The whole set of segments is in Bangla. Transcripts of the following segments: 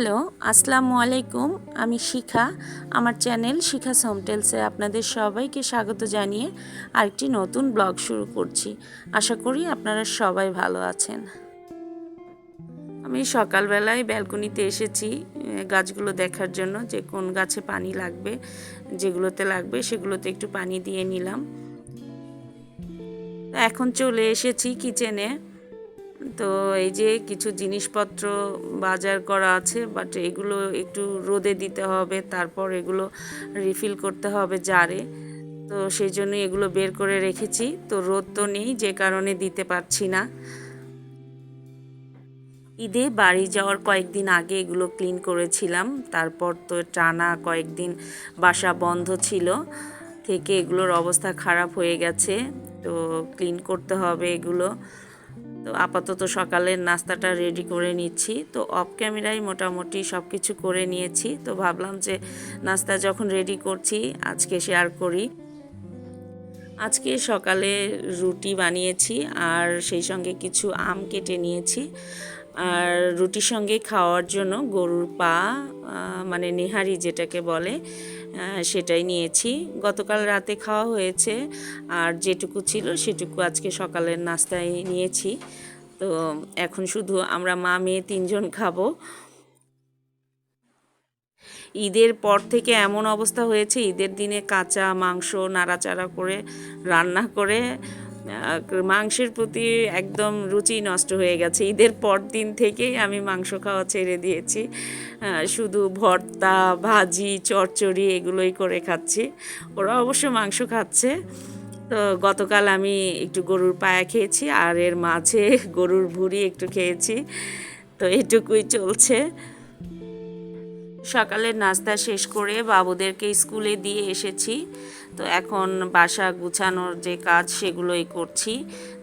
হ্যালো, আসসালামু আলাইকুম। আমি শিখা। আমার চ্যানেল শিখা হোমটেলসে আপনাদের সবাইকে স্বাগত জানিয়ে আরেকটি নতুন ব্লগ শুরু করছি। আশা করি আপনারা সবাই ভালো আছেন। আমি সকালবেলায় ব্যালকনিতে এসেছি গাছগুলো দেখার জন্য, যে কোন গাছে পানি লাগবে, যেগুলোতে লাগবে সেগুলোতে একটু পানি দিয়ে নিলাম। এখন চলে এসেছি কিচেনে। তো এই যে কিছু জিনিসপত্র বাজার করা আছে, বাট এগুলো একটু রোদে দিতে হবে, তারপর এগুলো রিফিল করতে হবে জারে। তো সেই জন্য এগুলো বের করে রেখেছি। তো রোদ তো নেই, যে কারণে দিতে পারছি না। ঈদে বাড়ি যাওয়ার কয়েকদিন আগে এগুলো ক্লিন করেছিলাম, তারপর তো টানা কয়েকদিন বাসা বন্ধ ছিল থেকে এগুলোর অবস্থা খারাপ হয়ে গেছে। তো ক্লিন করতে হবে এগুলো। তো আপাতত সকালের নাস্তাটা রেডি করে নিচ্ছি। তো অফ ক্যামেরায় মোটামুটি সব কিছু করে নিয়েছি। তো ভাবলাম যে নাস্তা যখন রেডি করছি আজকে শেয়ার করি। আজকে সকালে রুটি বানিয়েছি আর সেই সঙ্গে কিছু আম কেটে নিয়েছি। আর রুটির সঙ্গে খাওয়ার জন্য গরুর পা, মানে নেহারি যেটাকে বলে, সেটাই নিয়েছি। গতকাল রাতে খাওয়া হয়েছে, আর যেটুকু ছিল সেটুকু আজকে সকালের নাস্তায় নিয়েছি। তো এখন শুধু আমরা মা মেয়ে তিনজন খাবো। ঈদের পর থেকে এমন অবস্থা হয়েছে, ঈদের দিনে কাঁচা মাংস নাড়াচাড়া করে রান্না করে মাংসের প্রতি একদম রুচি নষ্ট হয়ে গেছে। ঈদের পর দিন থেকেই আমি মাংস খাওয়া ছেড়ে দিয়েছি। শুধু ভর্তা, ভাজি, চচ্চড়ি এগুলোই করে খাচ্ছি। ওরা অবশ্য মাংস খাচ্ছে। তো গতকাল আমি একটু গরুর পায়া খেয়েছি, আর এর মাঝে গরুর ভুঁড়ি একটু খেয়েছি। তো এটুকুই চলছে। সকালের নাস্তা শেষ করে বাবুদেরকে স্কুলে দিয়ে এসেছি। তো এখন বাসা গুছানোর যে কাজ সেগুলোই করছি।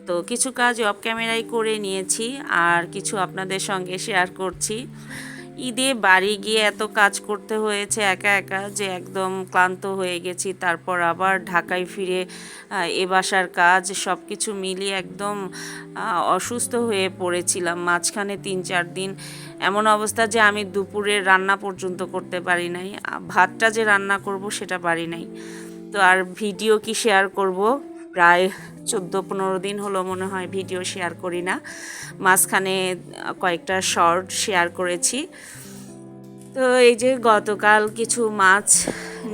তো কিছু কাজ অফ ক্যামেরায় করে নিয়েছি, আর কিছু আপনাদের সঙ্গে শেয়ার করছি। ঈদে বাড়ি গিয়ে এত কাজ করতে হয়েছে একা একা যে একদম ক্লান্ত হয়ে গেছি। তারপর আবার ঢাকায় ফিরে এ বাসার কাজ সব কিছু মিলিয়ে একদম অসুস্থ হয়ে পড়েছিলাম। মাঝখানে 3-4 দিন এমন অবস্থা যে আমি দুপুরের রান্না পর্যন্ত করতে পারি নাই। ভাতটা যে রান্না করব সেটা পারি নাই। তো আর ভিডিও কি শেয়ার করব, প্রায় 14-15 দিন হলো মনে হয় ভিডিও শেয়ার করি না। মাঝখানে কয়েকটা শর্ট শেয়ার করেছি। তো এই যে গতকাল কিছু মাছ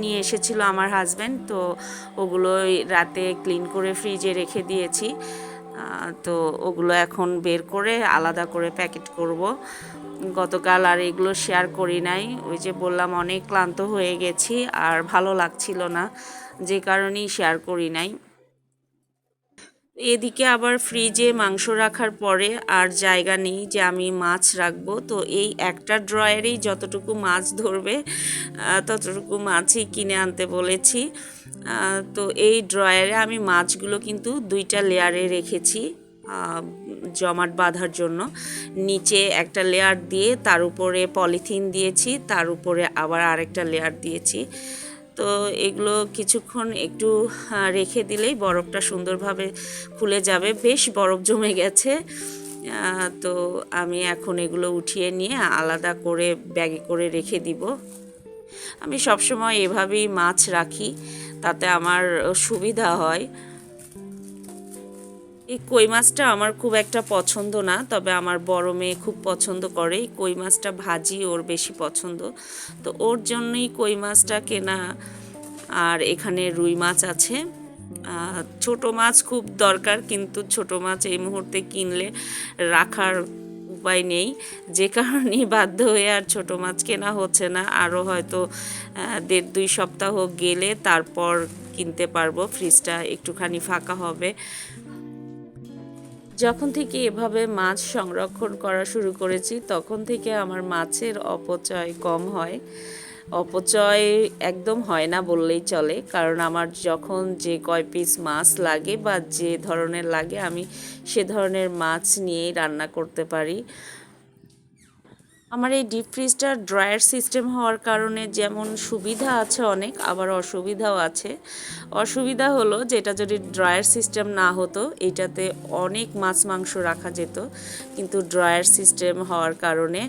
নিয়ে এসেছিল আমার হাজব্যান্ড, তো ওগুলো রাতে ক্লিন করে ফ্রিজে রেখে দিয়েছি। তো ওগুলো এখন বের করে আলাদা করে প্যাকেট করব। গতকাল আর এগুলো শেয়ার করি নাই, ওই যে বললাম অনেক ক্লান্ত হয়ে গেছি আর ভালো লাগছিল না, যে কারণেই শেয়ার করি নাই। এদিকে আবার ফ্রিজে মাংস রাখার পরে আর জায়গা নেই যে আমি মাছ রাখবো। তো এই একটা ড্রয়ারেই যতটুকু মাছ ধরবে ততটুকু মাছই কিনে আনতে বলেছি। তো এই ড্রয়ারে আমি মাছগুলো কিন্তু 2টা লেয়ারে রেখেছি জমাট বাঁধার জন্য। নিচে একটা লেয়ার দিয়ে তার উপরে পলিথিন দিয়েছি, তার উপরে আবার আরেকটা লেয়ার দিয়েছি। তো এগুলো কিছুক্ষণ একটু রেখে দিলেই বরফটা সুন্দরভাবে খুলে যাবে। বেশ বরফ জমে গেছে। তো আমি এখন এগুলো উঠিয়ে নিয়ে আলাদা করে ব্যাগে করে রেখে দিব। আমি সবসময় এভাবেই মাছ রাখি, তাতে আমার সুবিধা হয়। এই কই মাছটা আমার খুব একটা পছন্দ না, তবে আমার বড় মেয়ে খুব পছন্দ করে। কই মাছটা ভাজি ওর বেশি পছন্দ, তো ওর জন্যই কই মাছটা কেনা। আর এখানে রুই মাছ আছে। ছোট মাছ খুব দরকার, কিন্তু ছোট মাছ এই মুহূর্তে কিনলে রাখার উপায় নেই, যে কারণেই বাধ্য হয়ে আর ছোট মাছ কেনা হচ্ছে না। আরও হয়তো 1.5-2 সপ্তাহ গেলে তারপর কিনতে পারবো, ফ্রিজটা একটুখানি ফাঁকা হবে। যখন থেকে এভাবে মাছ সংরক্ষণ করা শুরু করেছি তখন থেকে আমার মাছের অপচয় কম হয়। অপচয় একদম হয় না বললেই চলে, কারণ আমার যখন যে কয় পিস মাছ লাগে বা যে ধরনের লাগে আমি সে ধরনের মাছ নিয়েই রান্না করতে পারি। আমার এই ডিপ ফ্রিজটা ড্রায়ার সিস্টেম হওয়ার কারণে যেমন সুবিধা আছে অনেক, আবার অসুবিধাও আছে। অসুবিধা হলো যেটা যদি ড্রায়ার সিস্টেম না হতো এটাতে অনেক মাছ মাংস রাখা যেত, কিন্তু ড্রায়ার সিস্টেম হওয়ার কারণে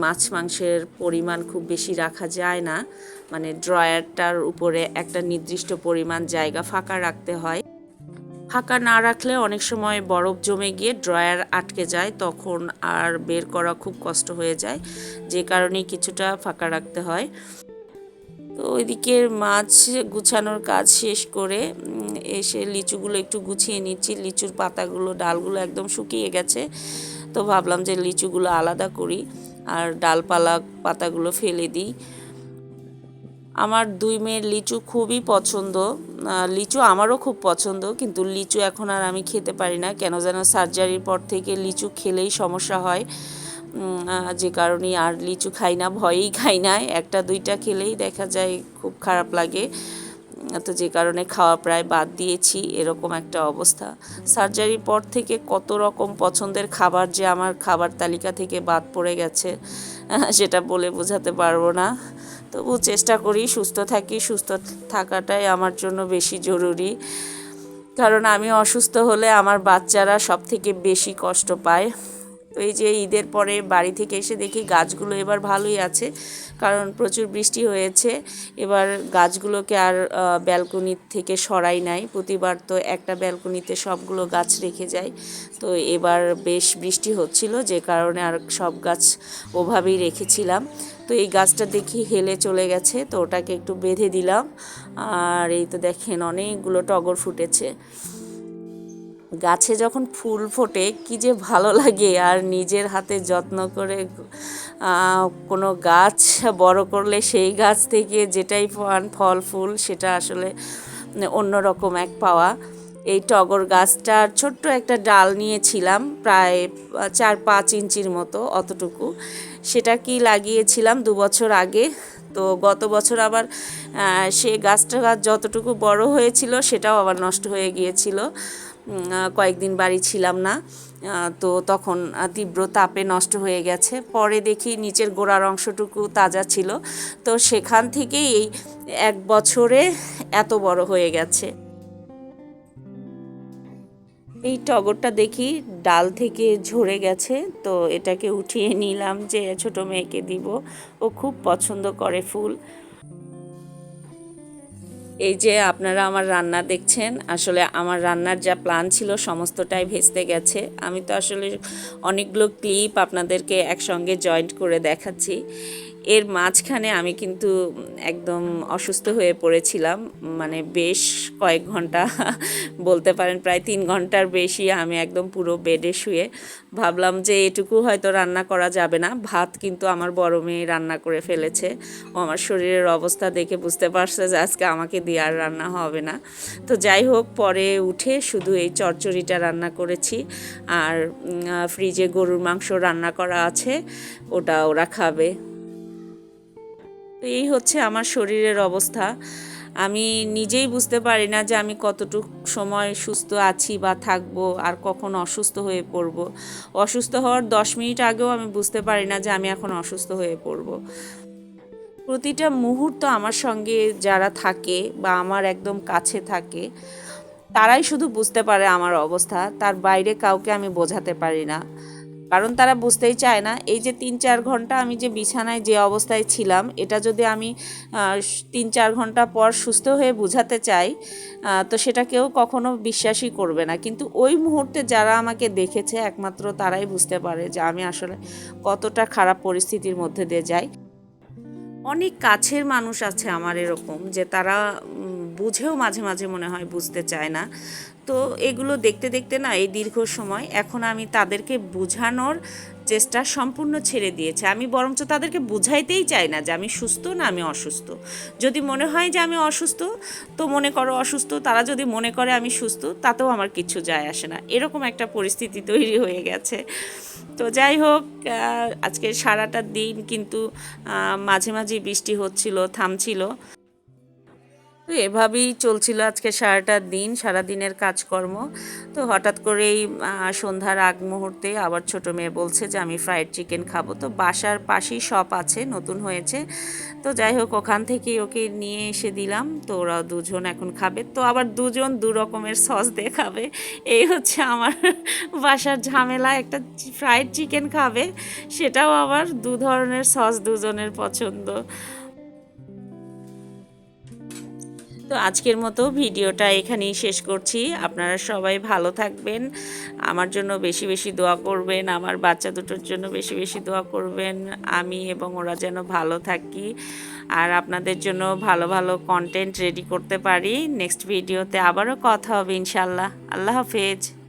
মাছ মাংসের পরিমাণ খুব বেশি রাখা যায় না। মানে ড্রয়ারটার উপরে একটা নির্দিষ্ট পরিমাণ জায়গা ফাঁকা রাখতে হয়। ফাঁকা না রাখলে অনেক সময় বরফ জমে গিয়ে ড্রয়ার আটকে যায়, তখন আর বের করা খুব কষ্ট হয়ে যায়, যে কারণে কিছুটা ফাঁকা রাখতে হয়। তো ওইদিকে মাছ গুছানোর কাজ শেষ করে এসে লিচুগুলো একটু গুছিয়ে নিচ্ছি। লিচুর পাতাগুলো ডালগুলো একদম শুকিয়ে গেছে, তো ভাবলাম যে লিচুগুলো আলাদা করি আর ডালপালা পাতাগুলো ফেলে দিই। আমার দুই মেয়ের লিচু খুবই পছন্দ, লিচু আমারও খুব পছন্দ, কিন্তু লিচু এখন আর আমি খেতে পারি না, কেন যেন সার্জারির পর থেকে লিচু খেলেই সমস্যা হয়, যে কারণে আর লিচু খাই না, ভয়েই খাই না। একটা দুইটা খেলেই দেখা যায় খুব খারাপ লাগে, তো যে কারণে খাওয়া প্রায় বাদ দিয়েছি। এরকম একটা অবস্থা। সার্জারির পর থেকে কত রকম পছন্দের খাবার যে আমার খাবার তালিকা থেকে বাদ পড়ে গেছে, সেটা বলে বোঝাতে পারবো না। তবু চেষ্টা করি সুস্থ থাকি, সুস্থ থাকাটাই আমার জন্য বেশি জরুরি, কারণ আমি অসুস্থ হলে আমার বাচ্চারা সব থেকে বেশি কষ্ট পায়। তো এই যে ঈদের পরে বাড়ি থেকে এসে দেখি গাছগুলো এবার ভালোই আছে, কারণ প্রচুর বৃষ্টি হয়েছে। এবার গাছগুলোকে আর ব্যালকনি থেকে সরাই নাই, প্রতিবার তো একটা ব্যালকনিতে সবগুলো গাছ রেখে যায়। তো এবার বেশ বৃষ্টি হচ্ছিল, যে কারণে আর সব গাছ ওভাবেই রেখেছিলাম। তো এই গাছটা দেখি হেলে চলে গেছে, তো ওটাকে একটু বেঁধে দিলাম। আর এই তো দেখেন অনেকগুলো টগর ফুটেছে। গাছে যখন ফুল ফোটে কি যে ভালো লাগে, আর নিজের হাতে যত্ন করে কোনো গাছ বড় করলে সেই গাছ থেকে যেটাই পান ফল ফুল, সেটা আসলে অন্যরকম এক পাওয়া। এই টগর গাছটার ছোট্ট একটা ডাল নিয়েছিলাম, প্রায় 4-5 ইঞ্চির মতো, অতটুকু। সেটা কি লাগিয়েছিলাম 2 বছর আগে। তো গত বছর আবার সে গাছটা যতটুকু বড় হয়েছিল সেটাও আবার নষ্ট হয়ে গিয়েছিল। কয়েকদিন বাড়ি ছিলাম না, তো তখন তীব্র তাপে নষ্ট হয়ে গেছে। পরে দেখি নিচের গোড়ার অংশটুকু তাজা ছিল, তো সেখান থেকেই এই 1 বছরে এত বড় হয়ে গেছে। এই টগরটা দেখি ডাল থেকে ঝরে গেছে, তো এটাকে উঠিয়ে নিলাম যে ছোট মেয়েকে দিব, ও খুব পছন্দ করে ফুল। এই যে আপনারা আমার রান্না দেখছেন, আসলে আমার রান্নার যা প্ল্যান ছিল সমস্তটাই ভেস্তে গেছে। আমি তো আসলে অনেকগুলো ক্লিপ আপনাদেরকে একসঙ্গে জয়েন্ট করে দেখাচ্ছি। এর মাঝখানে আমি কিন্তু একদম অসুস্থ হয়ে পড়েছিলাম, মানে বেশ কয়েক ঘন্টা বলতে পারেন প্রায় 3 ঘন্টার বেশি আমি একদম পুরো বেডে শুয়ে ভাবলাম যে এটুকু হয়তো রান্না করা যাবে না। ভাত কিন্তু আমার বড় মেয়ে রান্না করে ফেলেছে, ও আমার শরীরের অবস্থা দেখে বুঝতে পারছে যে আজকে আমাকে দিয়ে আর রান্না হবে না। তো যাই হোক, পরে উঠে শুধু এই চচ্চড়িটা রান্না করেছি, আর ফ্রিজে গরুর মাংস রান্না করা আছে, ওটা ওরা খাবে। তো এই হচ্ছে আমার শরীরের অবস্থা। আমি নিজেই বুঝতে পারি না যে আমি কতটুকু সময় সুস্থ আছি বা থাকবো, আর কখন অসুস্থ হয়ে পড়ব। অসুস্থ হওয়ার 10 মিনিট আগেও আমি বুঝতে পারি না যে আমি এখন অসুস্থ হয়ে পড়ব। প্রতিটা মুহূর্ত আমার সঙ্গে যারা থাকে বা আমার একদম কাছে থাকে, তারাই শুধু বুঝতে পারে আমার অবস্থা, তার বাইরে কাউকে আমি বোঝাতে পারি না, কারণ তারা বুঝতেই চায় না। এই যে 3-4 ঘন্টা আমি যে বিছানায় যে অবস্থায় ছিলাম, এটা যদি আমি 3-4 ঘন্টা পর সুস্থ হয়ে বোঝাতে চাই, তো সেটা কেউ কখনো বিশ্বাসই করবে না। কিন্তু ওই মুহূর্তে যারা আমাকে দেখেছে একমাত্র তারাই বুঝতে পারে যে আমি আসলে কতটা খারাপ পরিস্থিতির মধ্যে দিয়ে যাই। অনেক কাছের মানুষ আছে আমার এরকম, যে তারা বুঝেও মাঝে মাঝে মনে হয় বুঝতে চায় না। তো এগুলো দেখতে দেখতে না এই দীর্ঘ সময় এখন আমি তাদেরকে বোঝানোর চেষ্টা সম্পূর্ণ ছেড়ে দিয়েছি। আমি বরঞ্চ তাদেরকে বুঝাইতেই চাই না যে আমি সুস্থ না আমি অসুস্থ। যদি মনে হয় যে আমি অসুস্থ, তো মনে করো অসুস্থ, তারা যদি মনে করে আমি সুস্থ, তাতেও আমার কিছু যায় আসে না, এরকম একটা পরিস্থিতি তৈরি হয়ে গেছে। তো যাই হোক, আজকে সারাটা দিন কিন্তু মাঝে মাঝে বৃষ্টি হচ্ছিল, থামছিল। তো তো এভাবেই চলছিল আজকে সারাটা দিন, সারা দিনের কাজকর্ম। তো হঠাৎ করেই সন্ধ্যার আগ মুহূর্তে আবার ছোট মেয়ে বলছে যে আমি ফ্রাইড চিকেন খাবো। তো বাসার পাশেই শপ আছে, নতুন হয়েছে। তো যাই হোক ওখান থেকেই ওকে নিয়ে এসে দিলাম। তো ওরা দুজন এখন খাবে, তো আবার দুজন দু রকমের সস দিয়ে খাবে। এই হচ্ছে আমার বাসার ঝামেলা, একটা ফ্রাইড চিকেন খাবে, সেটাও আবার দু ধরনের সস দুজনের পছন্দ। তো আজকের মতো ভিডিওটা এখানেই শেষ করছি। আপনারা সবাই ভালো থাকবেন, আমার জন্য বেশি বেশি দোয়া করবেন, আমার বাচ্চা দুটোর জন্য বেশি বেশি দোয়া করবেন, আমি এবং ওরা যেন ভালো থাকি আর আপনাদের জন্য ভালো ভালো কন্টেন্ট রেডি করতে পারি। নেক্সট ভিডিওতে আবারও কথা হবে ইনশাল্লাহ। আল্লাহ হাফেজ।